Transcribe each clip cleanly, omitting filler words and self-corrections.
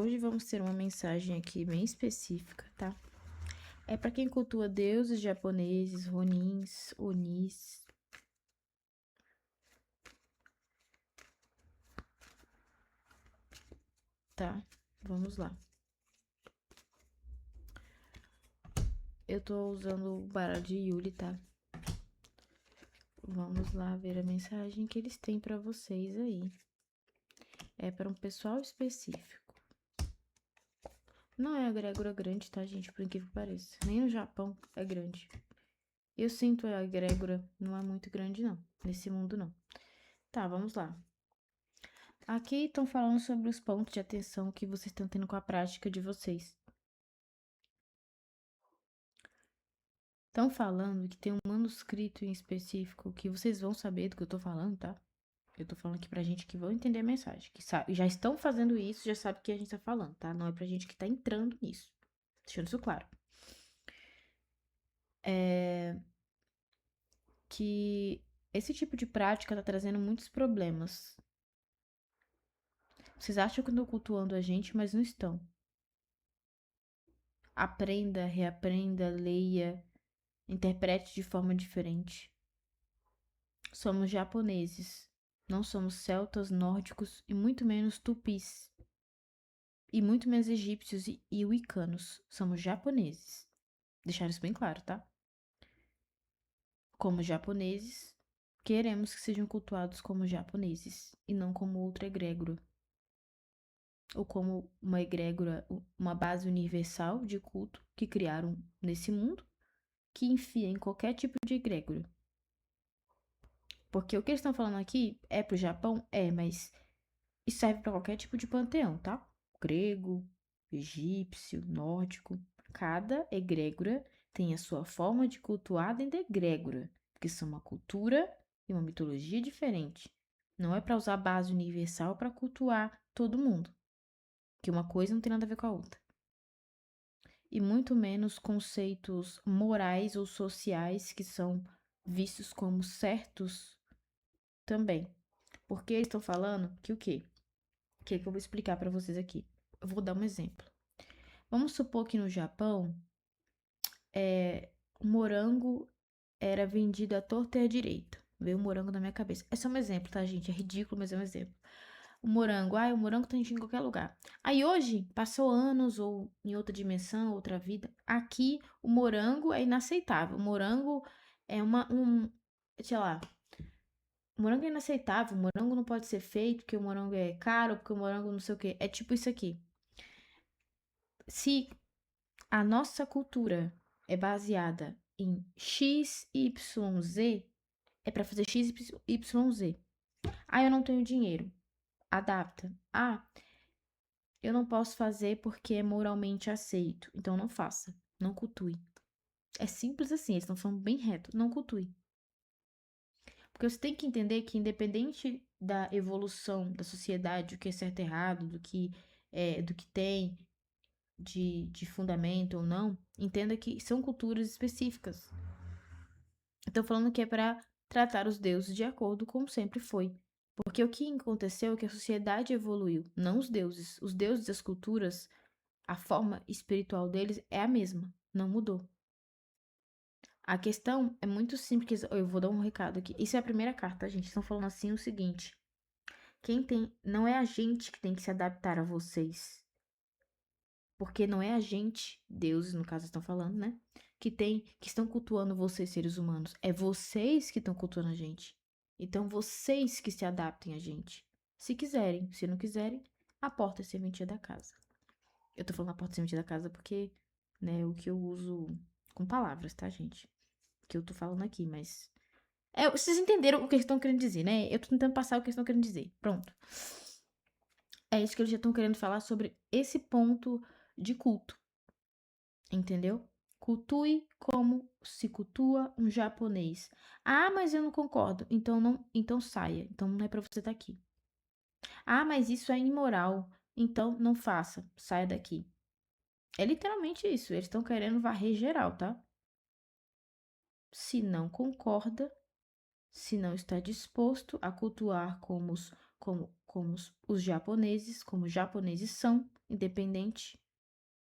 Hoje vamos ter uma mensagem aqui bem específica, tá? É para quem cultua deuses japoneses, ronins, onis. Tá? Vamos lá. Eu tô usando o baralho de Yuli, tá? Vamos lá ver a mensagem que eles têm para vocês aí. É para um pessoal específico. Não é a egrégora grande, tá, gente? Por incrível que pareça. Nem no Japão é grande. Eu sinto a egrégora não é muito grande, não. Nesse mundo, não. Tá, vamos lá. Aqui estão falando sobre os pontos de atenção que vocês estão tendo com a prática de vocês. Estão falando que tem um manuscrito em específico que vocês vão saber do que eu tô falando, tá? Eu tô falando aqui pra gente que vão entender a mensagem, que já estão fazendo isso, já sabe o que a gente tá falando, tá? Não é pra gente que tá entrando nisso. Deixando isso claro. Que esse tipo de prática tá trazendo muitos problemas. Vocês acham que estão cultuando a gente, mas não estão. Aprenda, reaprenda, leia, interprete de forma diferente. Somos japoneses. Não somos celtas, nórdicos e muito menos tupis. E muito menos egípcios e wicanos. Somos japoneses. Deixar isso bem claro, tá? Como japoneses, queremos que sejam cultuados como japoneses e não como outra egrégora. Ou como uma egrégora, uma base universal de culto que criaram nesse mundo, que enfia em qualquer tipo de egrégora. Porque o que eles estão falando aqui é pro Japão? É, mas isso serve para qualquer tipo de panteão, tá? Grego, egípcio, nórdico. Cada egrégora tem a sua forma de cultuar dentro da egrégora, porque são uma cultura e uma mitologia diferente. Não é para usar a base universal para cultuar todo mundo, que uma coisa não tem nada a ver com a outra. E muito menos conceitos morais ou sociais que são vistos como certos também. Porque eles estão falando que o quê? O que eu vou explicar para vocês aqui? Eu vou dar um exemplo. Vamos supor que no Japão, o morango era vendido à torta e à direita. Veio um morango na minha cabeça. É só um exemplo, tá, gente? É ridículo, mas é um exemplo. O morango, o morango tá em qualquer lugar. Aí hoje, passou anos ou em outra dimensão, outra vida. Aqui, o morango é inaceitável. O morango é sei lá, o morango é inaceitável. O morango não pode ser feito porque o morango é caro, porque o morango não sei o quê. É tipo isso aqui. Se a nossa cultura é baseada em X, Y, Z, é para fazer X, Y, Z. Ah, eu não tenho dinheiro. Adapta. Ah, eu não posso fazer porque é moralmente aceito. Então não faça. Não cultue. É simples assim, eles estão falando bem reto. Não cultue. Porque você tem que entender que, independente da evolução da sociedade, o que é certo e errado, do que tem de fundamento ou não, entenda que são culturas específicas. Estou falando que é para tratar os deuses de acordo com sempre foi. Porque o que aconteceu é que a sociedade evoluiu, não os deuses. Os deuses das culturas, a forma espiritual deles é a mesma, não mudou. A questão é muito simples. Eu vou dar um recado aqui. Isso é a primeira carta, gente. Estão falando assim o seguinte: não é a gente que tem que se adaptar a vocês. Porque não é a gente, deuses no caso estão falando, né? Que estão cultuando vocês, seres humanos. É vocês que estão cultuando a gente. Então, vocês que se adaptem a gente. Se quiserem. Se não quiserem, a porta é serventia da casa. Eu tô falando a porta é serventia da casa porque, né, o que eu uso com palavras, tá, gente? Que eu tô falando aqui, mas... vocês entenderam o que eles estão querendo dizer, né? Eu tô tentando passar o que eles estão querendo dizer. Pronto. É isso que eles já estão querendo falar sobre esse ponto de culto. Entendeu? Cultue como se cultua um japonês. Ah, mas eu não concordo. Então saia. Então não é para você estar aqui. Ah, mas isso é imoral. Então não faça. Saia daqui. É literalmente isso. Eles estão querendo varrer geral, tá? Se não concorda, se não está disposto a cultuar como os como os japoneses, como os japoneses são, independente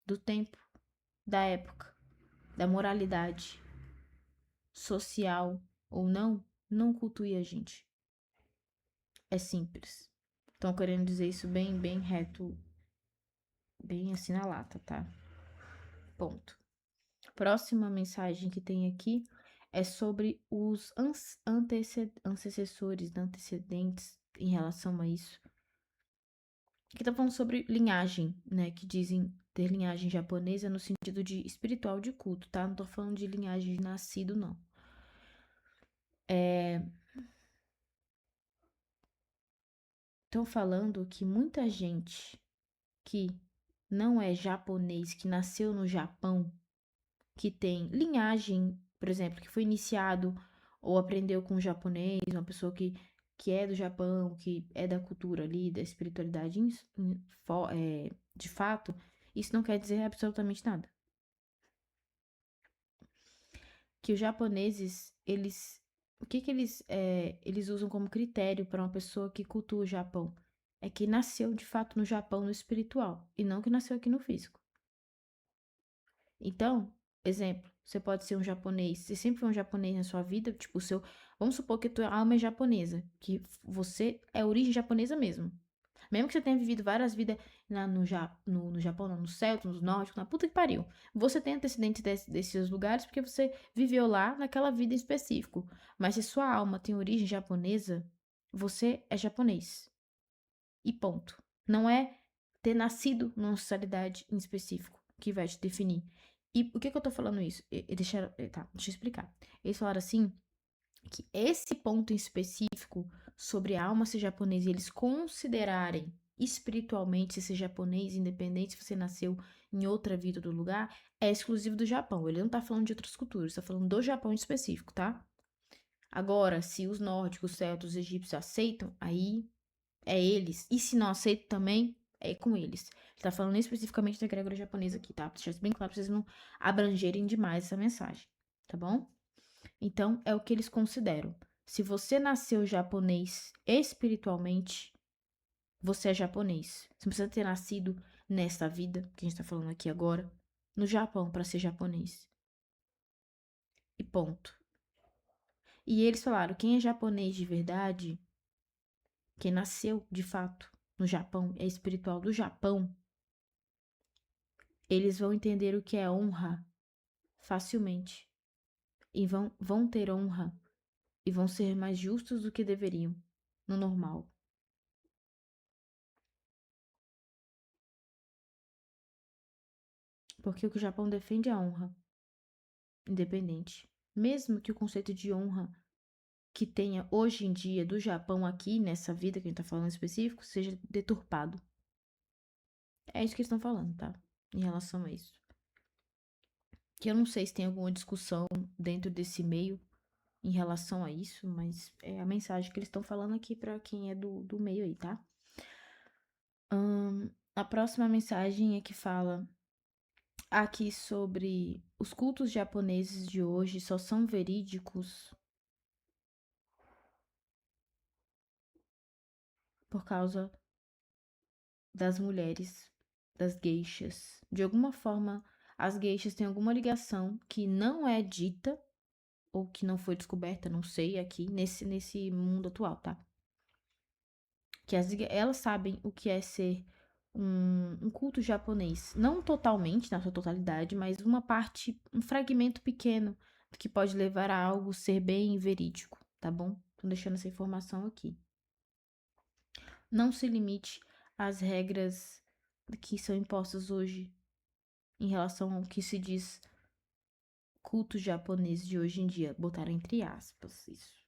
do tempo, da época, da moralidade social ou não cultue a gente. É simples. Estão querendo dizer isso bem reto, bem assim na lata, tá? Ponto. Próxima mensagem que tem aqui é sobre os antecedentes em relação a isso. Aqui tá falando sobre linhagem, né? Que dizem ter linhagem japonesa no sentido de espiritual de culto, tá? Não tô falando de linhagem de nascido, não. Estão falando que muita gente que não é japonês, que nasceu no Japão, que tem linhagem, por exemplo, que foi iniciado ou aprendeu com o japonês, uma pessoa que é do Japão, que é da cultura ali, da espiritualidade de fato, isso não quer dizer absolutamente nada. Que os japoneses, o que eles usam como critério para uma pessoa que cultua o Japão? É que nasceu de fato no Japão no espiritual e não que nasceu aqui no físico. Então, exemplo, você pode ser um japonês, você sempre foi um japonês na sua vida, tipo, vamos supor que a tua alma é japonesa, que você é origem japonesa mesmo. Mesmo que você tenha vivido várias vidas no Japão, não, no Celta, nos nórdicos, na puta que pariu. Você tem antecedentes desses lugares porque você viveu lá naquela vida em específico. Mas se sua alma tem origem japonesa, você é japonês. E ponto. Não é ter nascido numa sociedade em específico que vai te definir. E por que eu tô falando isso? Deixa eu explicar. Eles falaram assim que esse ponto em específico sobre a alma ser japonesa e eles considerarem espiritualmente ser japonês, independente se você nasceu em outra vida do lugar, é exclusivo do Japão. Ele não tá falando de outras culturas, tá falando do Japão em específico, tá? Agora, se os nórdicos, os celtas, os egípcios aceitam, aí é eles. E se não aceitam também, é com eles. Ele tá falando especificamente da egrégora japonesa aqui, tá? Pra deixar isso bem claro pra vocês não abrangerem demais essa mensagem, tá bom? Então, é o que eles consideram. Se você nasceu japonês espiritualmente, você é japonês. Você não precisa ter nascido nessa vida, que a gente tá falando aqui agora, no Japão, para ser japonês. E ponto. E eles falaram: quem é japonês de verdade, quem nasceu de fato no Japão, é espiritual do Japão, eles vão entender o que é honra facilmente. E vão ter honra. E vão ser mais justos do que deveriam, no normal. Porque o que o Japão defende é a honra, independente. Mesmo que o conceito de honra que tenha hoje em dia do Japão aqui, nessa vida que a gente tá falando em específico, seja deturpado. É isso que eles estão falando, tá? Em relação a isso. Que eu não sei se tem alguma discussão dentro desse meio em relação a isso, mas é a mensagem que eles estão falando aqui pra quem é do meio aí, tá? A próxima mensagem é que fala aqui sobre os cultos japoneses de hoje só são verídicos por causa das mulheres, das geishas. De alguma forma, as geishas têm alguma ligação que não é dita ou que não foi descoberta, não sei, aqui nesse mundo atual, tá? Que elas sabem o que é ser um culto japonês. Não totalmente, na sua totalidade, mas uma parte, um fragmento pequeno que pode levar a algo ser bem verídico, tá bom? Tô deixando essa informação aqui. Não se limite às regras que são impostas hoje em relação ao que se diz culto japonês de hoje em dia. Botaram entre aspas isso.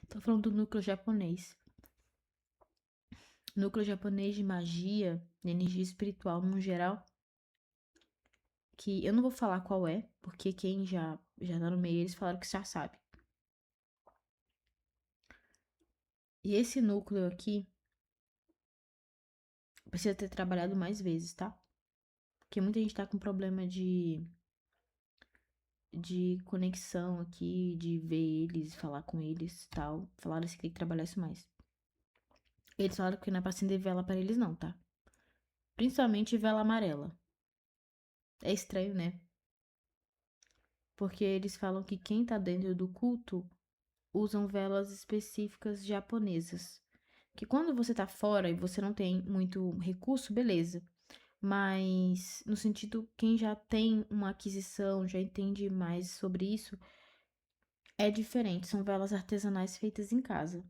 Tô falando do núcleo japonês. Núcleo japonês de magia, de energia espiritual no geral, que eu não vou falar qual é, porque quem já tá no meio, eles falaram que já sabe. E esse núcleo aqui precisa ter trabalhado mais vezes, tá? Porque muita gente tá com problema de conexão aqui, de ver eles, falar com eles e tal. Falaram assim que tem que trabalhar isso mais. Eles falaram que não é pra acender vela pra eles, não, tá? Principalmente vela amarela. É estranho, né? Porque eles falam que quem tá dentro do culto usam velas específicas japonesas. Que quando você tá fora e você não tem muito recurso, beleza. Mas no sentido, quem já tem uma aquisição, já entende mais sobre isso, é diferente. São velas artesanais feitas em casa.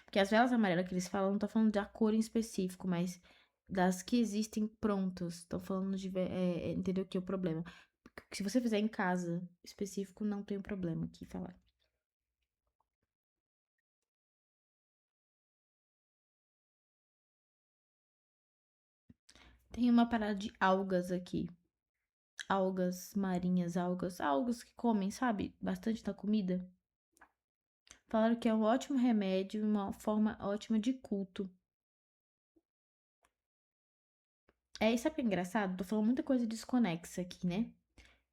Porque as velas amarelas que eles falam, não tá falando da cor em específico, mas das que existem prontas. Estão falando de. Entendeu que é o problema? Se você fizer em casa específico, não tem problema aqui falar. Tem uma parada de algas aqui. Algas marinhas, algas que comem, sabe? Bastante da comida. Falaram que é um ótimo remédio, uma forma ótima de culto. Sabe o que é engraçado? Tô falando muita coisa desconexa aqui, né?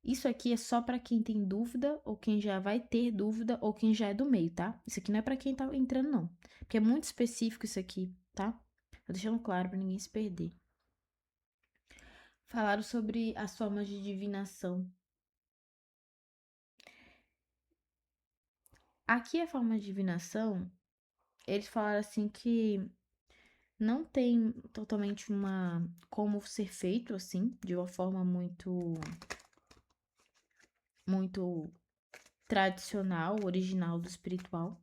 Isso aqui é só pra quem tem dúvida, ou quem já vai ter dúvida, ou quem já é do meio, tá? Isso aqui não é pra quem tá entrando, não. Porque é muito específico isso aqui, tá? Tô deixando claro pra ninguém se perder. Falaram sobre as formas de divinação. Aqui a forma de divinação, eles falaram assim que não tem totalmente uma como ser feito assim, de uma forma muito tradicional, original do espiritual,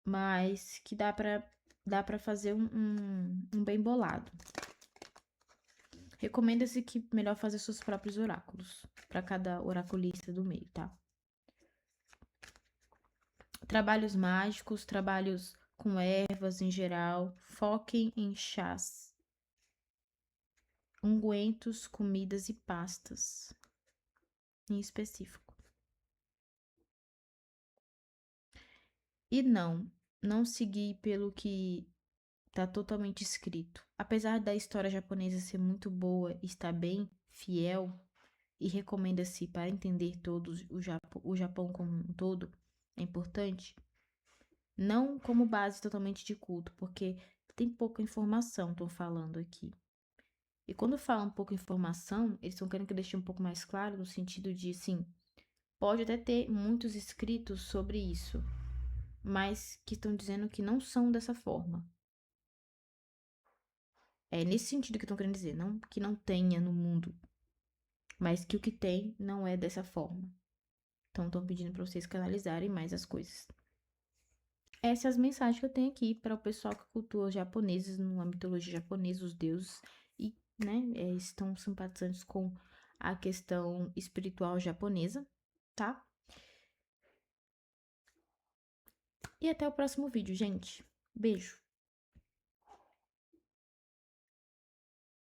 mas que dá para fazer um bem bolado. Recomenda-se que melhor fazer seus próprios oráculos para cada oraculista do meio, tá? Trabalhos mágicos, trabalhos com ervas em geral, foquem em chás, ungüentos, comidas e pastas em específico. E não seguir pelo que tá totalmente escrito. Apesar da história japonesa ser muito boa e estar bem fiel, e recomenda-se para entender todos o Japão como um todo, é importante, não como base totalmente de culto, porque tem pouca informação, tô falando aqui. E quando falam pouca informação, eles estão querendo que eu deixe um pouco mais claro no sentido de, sim, pode até ter muitos escritos sobre isso, mas que estão dizendo que não são dessa forma. É nesse sentido que estão querendo dizer, não que não tenha no mundo, mas que o que tem não é dessa forma. Então estão pedindo para vocês canalizarem mais as coisas. Essas são as mensagens que eu tenho aqui para o pessoal que cultua os japoneses, numa mitologia japonesa, os deuses, e, né, estão simpatizantes com a questão espiritual japonesa, tá? E até o próximo vídeo, gente. Beijo!